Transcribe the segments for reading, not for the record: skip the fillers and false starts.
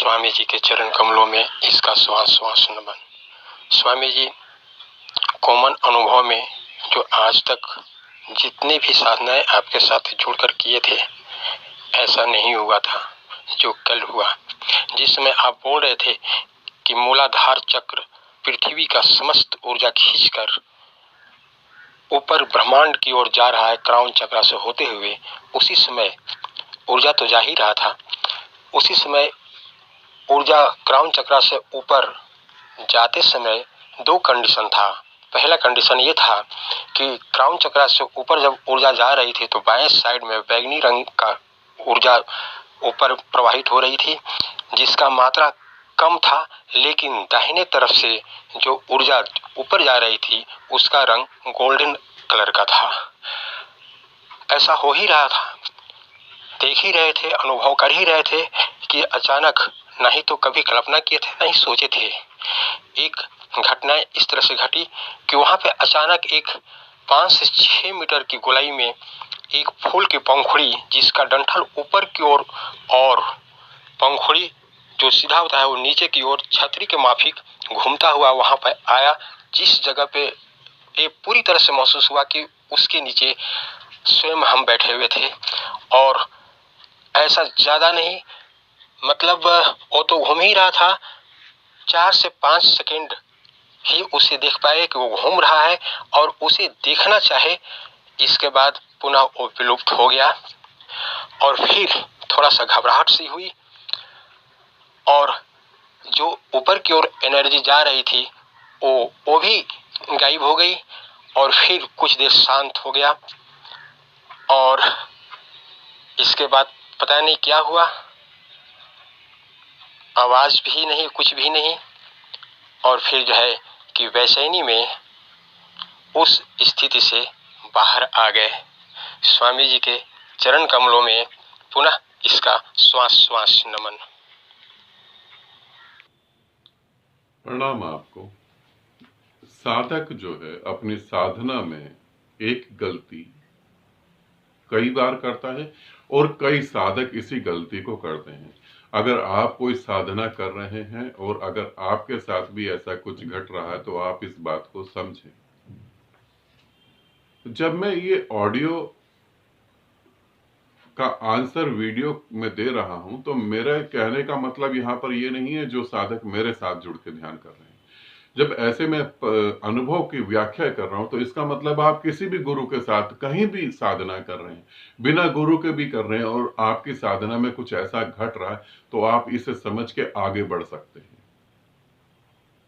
स्वामी जी के चरण कमलों में इसका श्वास श्वास नमन। स्वामी जी कॉमन अनुभव में जो आज तक जितनी भी साधनाएं आपके साथ जुड़कर किए थे, ऐसा नहीं हुआ था जो कल हुआ। जिस समय आप बोल रहे थे कि मूलाधार चक्र पृथ्वी का समस्त ऊर्जा खींचकर ऊपर ब्रह्मांड की ओर जा रहा है क्राउन चक्र से होते हुए, उसी समय ऊर्जा तो जा ही रहा था। उसी समय ऊर्जा क्राउन चक्र से ऊपर जाते समय दो कंडीशन था। पहला कंडीशन ये था कि क्राउन चक्र से ऊपर जब ऊर्जा जा रही थी तो बाएं साइड में बैंगनी रंग का ऊर्जा ऊपर प्रवाहित हो रही थी, जिसका मात्रा कम था, लेकिन दाहिने तरफ से जो ऊर्जा ऊपर जा रही थी उसका रंग गोल्डन कलर का था। ऐसा हो ही रहा था, देख ही रहे थे, अनुभव कर ही रहे थे कि अचानक, नहीं तो कभी कल्पना किए थे, नहीं सोचे थे, एक घटना इस तरह से घटी कि वहां पे अचानक एक 5 से 6 मीटर की गोलाई में एक फूल की पंखुड़ी, जिसका डंठल ऊपर की ओर और पंखुड़ी जो सीधा होता है वो नीचे की ओर छतरी के माफिक घूमता हुआ वहां पर आया। जिस जगह पे ये पूरी तरह से महसूस हुआ कि उसके नीचे स्वयं हम बैठे हुए थे, और ऐसा ज्यादा नहीं, मतलब वो तो घूम ही रहा था, 4 से 5 सेकंड ही उसे देख पाए कि वो घूम रहा है और उसे देखना चाहे, इसके बाद पुनः वो विलुप्त हो गया। और फिर थोड़ा सा घबराहट सी हुई और जो ऊपर की ओर एनर्जी जा रही थी वो भी गायब हो गई और फिर कुछ देर शांत हो गया। और इसके बाद पता नहीं क्या हुआ, आवाज भी नहीं, कुछ भी नहीं, और फिर जो है कि बेचैनी में उस स्थिति से बाहर आ गए। स्वामी जी के चरण कमलों में पुनः इसका श्वास श्वास नमन। प्रणाम आपको। साधक जो है अपनी साधना में एक गलती कई बार करता है और कई साधक इसी गलती को करते हैं। अगर आप कोई साधना कर रहे हैं और अगर आपके साथ भी ऐसा कुछ घट रहा है तो आप इस बात को समझें। जब मैं ये ऑडियो का आंसर वीडियो में दे रहा हूं तो मेरे कहने का मतलब यहां पर ये नहीं है जो साधक मेरे साथ जुड़ के ध्यान कर रहे हैं। जब ऐसे मैं अनुभव की व्याख्या कर रहा हूं तो इसका मतलब आप किसी भी गुरु के साथ कहीं भी साधना कर रहे हैं, बिना गुरु के भी कर रहे हैं और आपकी साधना में कुछ ऐसा घट रहा है तो आप इसे समझ के आगे बढ़ सकते हैं।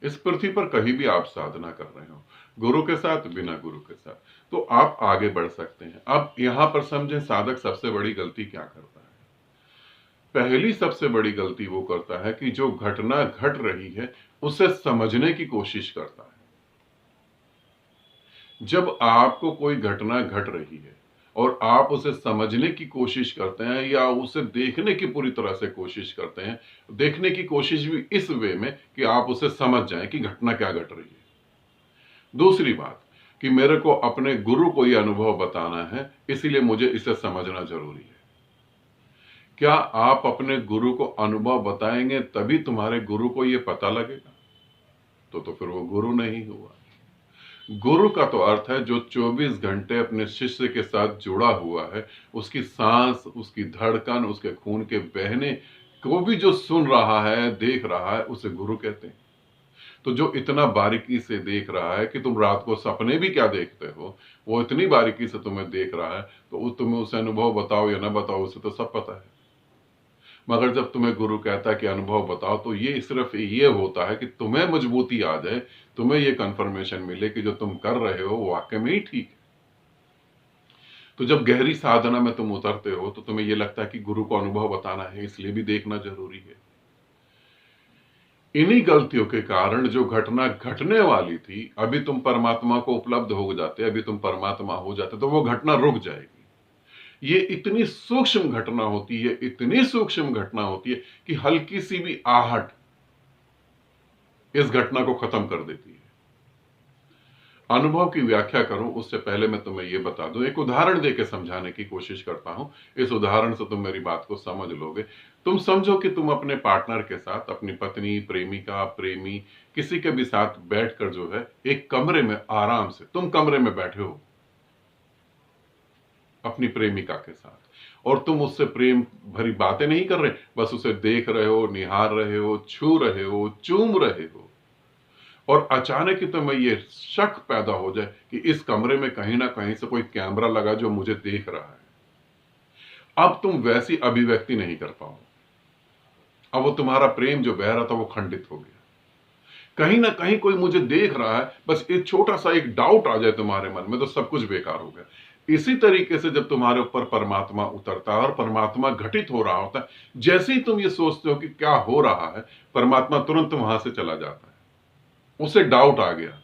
इस पृथ्वी पर कहीं भी आप साधना कर रहे हो, गुरु के साथ, बिना गुरु के साथ, तो आप आगे बढ़ सकते हैं। अब यहां पर समझें साधक सबसे बड़ी गलती क्या करता है। पहली सबसे बड़ी गलती वो करता है कि जो घटना घट रही है उसे समझने की कोशिश करता है। जब आपको कोई घटना घट रही है और आप उसे समझने की कोशिश करते हैं या उसे देखने की पूरी तरह से कोशिश करते हैं, देखने की कोशिश भी इस वे में कि आप उसे समझ जाएं कि घटना क्या घट रही है। दूसरी बात कि मेरे को अपने गुरु को यह अनुभव बताना है, इसीलिए मुझे इसे समझना जरूरी है। क्या आप अपने गुरु को अनुभव बताएंगे तभी तुम्हारे गुरु को यह पता लगेगा? तो फिर वो गुरु नहीं हुआ। गुरु का तो अर्थ है जो 24 घंटे अपने शिष्य के साथ जुड़ा हुआ है, उसकी सांस, उसकी धड़कन, उसके खून के बहने को भी जो सुन रहा है, देख रहा है, उसे गुरु कहते हैं। तो जो इतना बारीकी से देख रहा है कि तुम रात को सपने भी क्या देखते हो, वो इतनी बारीकी से तुम्हें देख रहा है, तो तुम्हें उसे अनुभव बताओ या ना बताओ, उसे तो सब पता है। मगर जब तुम्हें गुरु कहता है कि अनुभव बताओ, तो ये सिर्फ ये होता है कि तुम्हें मजबूती आ जाए, तुम्हें ये कंफर्मेशन मिले कि जो तुम कर रहे हो वो वाकई में ही ठीक है। तो जब गहरी साधना में तुम उतरते हो तो तुम्हें ये लगता है कि गुरु को अनुभव बताना है, इसलिए भी देखना जरूरी है। इन्हीं गलतियों के कारण जो घटना घटने वाली थी, अभी तुम परमात्मा को उपलब्ध हो जाते, अभी तुम परमात्मा हो जाते, तो वो घटना रुक जाएगी। ये इतनी सूक्ष्म घटना होती है, इतनी सूक्ष्म घटना होती है कि हल्की सी भी आहट इस घटना को खत्म कर देती है। अनुभव की व्याख्या करूं उससे पहले मैं तुम्हें यह बता दूं, एक उदाहरण देके समझाने की कोशिश करता हूं। इस उदाहरण से तुम मेरी बात को समझ लोगे। तुम समझो कि तुम अपने पार्टनर के साथ, अपनी पत्नी, प्रेमिका, प्रेमी, किसी के भी साथ बैठकर जो है एक कमरे में आराम से तुम कमरे में बैठे हो अपनी प्रेमिका के साथ, और तुम उससे प्रेम भरी बातें नहीं कर रहे, बस उसे देख रहे हो, निहार रहे हो, छू रहे हो, चूम रहे हो। और अचानक ही तुम्हें ये शक पैदा हो जाए कि इस कमरे में कहीं ना कहीं से कोई कैमरा लगा जो मुझे देख रहा है। अब तुम वैसी अभिव्यक्ति नहीं कर पाओ। अब वो तुम्हारा प्रेम जो बह रहा था वो खंडित हो गया। कहीं ना कहीं कोई मुझे देख रहा है, बस एक छोटा सा एक डाउट आ जाए तुम्हारे मन में तो सब कुछ बेकार हो गया। इसी तरीके से जब तुम्हारे ऊपर परमात्मा उतरता है और परमात्मा घटित हो रहा होता है, जैसे ही तुम ये सोचते हो कि क्या हो रहा है, परमात्मा तुरंत वहां से चला जाता है। उसे डाउट आ गया,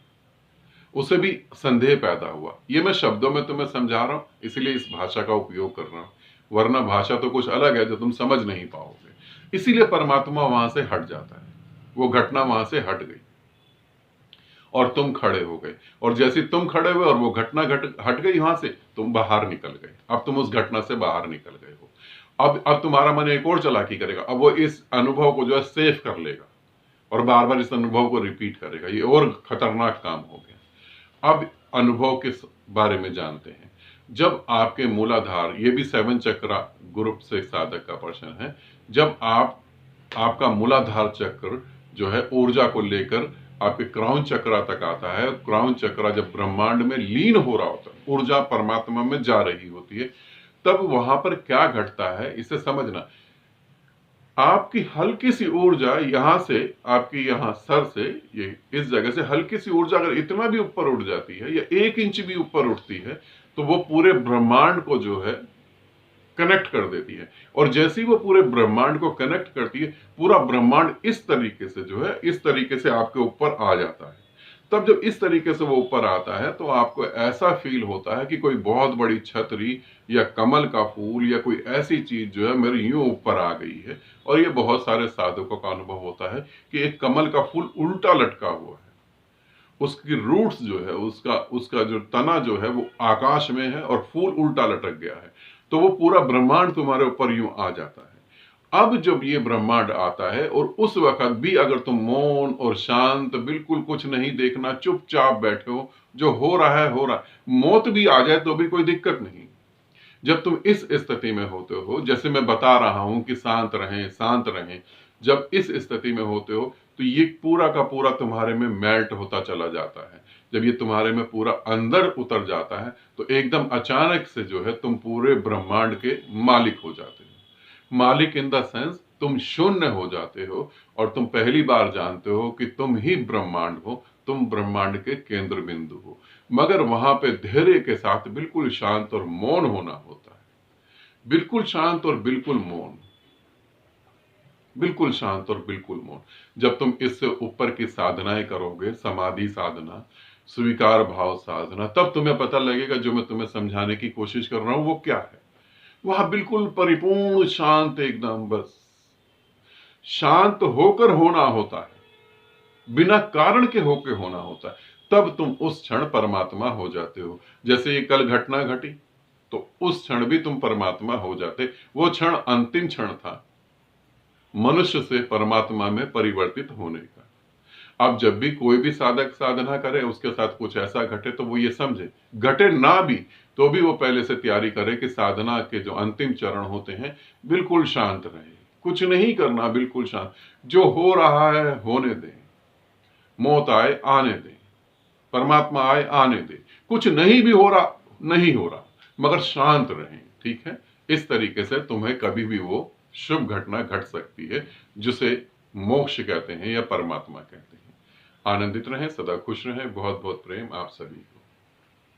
उसे भी संदेह पैदा हुआ। ये मैं शब्दों में तुम्हें समझा रहा हूं, इसलिए इस भाषा का उपयोग कर रहा हूं, वरना भाषा तो कुछ अलग है जो तुम समझ नहीं पाओगे। इसीलिए परमात्मा वहां से हट जाता है। वो घटना वहां से हट गई और तुम खड़े हो गए, और जैसे तुम खड़े हुए और वो घटना हट गई वहां से, तुम बाहर निकल गए। अब तुम उस घटना से बाहर निकल गए हो। अब तुम्हारा मन एक और चालाकी करेगा। अब वो इस अनुभव को जो है सेव कर लेगा और बार बार इस अनुभव को रिपीट करेगा। ये और खतरनाक काम हो गया। अब अनुभव के बारे में जानते हैं। जब आपके मूलाधार, ये भी 7 चक्र ग्रुप से साधक का प्रश्न है, जब आपका मूलाधार चक्र जो है ऊर्जा को लेकर आपके क्राउन चक्र तक आता है, क्राउन चक्र जब ब्रह्मांड में लीन हो रहा होता है, ऊर्जा परमात्मा में जा रही होती है, तब वहां पर क्या घटता है इसे समझना। आपकी हल्की सी ऊर्जा यहां से, आपकी यहां सर से, ये इस जगह से हल्की सी ऊर्जा अगर इतना भी ऊपर उठ जाती है या 1 इंच भी ऊपर उठती है, तो वो पूरे ब्रह्मांड को जो है कनेक्ट कर देती है। और जैसे ही वो पूरे ब्रह्मांड को कनेक्ट करती है, पूरा ब्रह्मांड इस तरीके से जो है, इस तरीके से आपके ऊपर आ जाता है। तब जब इस तरीके से वो ऊपर आता है तो आपको ऐसा फील होता है कि कोई बहुत बड़ी छतरी या कमल का फूल या कोई ऐसी चीज जो है मेरे यूं ऊपर आ गई है। और ये बहुत सारे साधकों का अनुभव होता है कि एक कमल का फूल उल्टा लटका हुआ है, उसकी रूट्स जो है, उसका उसका जो तना जो है वो आकाश में है और फूल उल्टा लटक गया है। तो वो पूरा ब्रह्मांड तुम्हारे ऊपर यूं आ जाता है। अब जब ये ब्रह्मांड आता है और उस वक्त भी अगर तुम मौन और शांत, बिल्कुल कुछ नहीं देखना, चुपचाप बैठे हो, जो हो रहा है हो रहा है, मौत भी आ जाए तो भी कोई दिक्कत नहीं। जब तुम इस स्थिति में होते हो, जैसे मैं बता रहा हूं कि शांत रहें शांत रहें, जब इस स्थिति में होते हो तो ये पूरा का पूरा तुम्हारे में मेल्ट होता चला जाता है। जब ये तुम्हारे में पूरा अंदर उतर जाता है तो एकदम अचानक से जो है तुम पूरे ब्रह्मांड के मालिक हो जाते हो। मालिक इन द सेंस तुम शून्य हो जाते हो और तुम पहली बार जानते हो कि तुम ही ब्रह्मांड हो, तुम ब्रह्मांड के केंद्र बिंदु हो। मगर वहां पे धैर्य के साथ बिल्कुल शांत और मौन होना होता है। बिल्कुल शांत और बिल्कुल मौन, बिल्कुल शांत और बिल्कुल मौन। जब तुम इससे ऊपर की साधनाएं करोगे, समाधि साधना, स्वीकार भाव साधना, तब तुम्हें पता लगेगा जो मैं तुम्हें समझाने की कोशिश कर रहा हूं वो क्या है। वहां बिल्कुल परिपूर्ण शांत, एकदम बस शांत होकर होना होता है, बिना कारण के होके होना होता है। तब तुम उस क्षण परमात्मा हो जाते हो। जैसे ये कल घटना घटी तो उस क्षण भी तुम परमात्मा हो जाते। वो क्षण अंतिम क्षण था मनुष्य से परमात्मा में परिवर्तित होने का। अब जब भी कोई भी साधक साधना करे, उसके साथ कुछ ऐसा घटे तो वो ये समझे, घटे ना भी तो भी वो पहले से तैयारी करे कि साधना के जो अंतिम चरण होते हैं बिल्कुल शांत रहे, कुछ नहीं करना, बिल्कुल शांत। जो हो रहा है होने दें, मौत आए आने दें, परमात्मा आए आने दें, कुछ नहीं भी हो रहा नहीं हो रहा, मगर शांत रहें। ठीक है, इस तरीके से तुम्हें कभी भी वो शुभ घटना घट सकती है जिसे मोक्ष कहते हैं या परमात्मा कहते हैं। आनंदित रहें, सदा खुश रहें। बहुत बहुत प्रेम आप सभी को।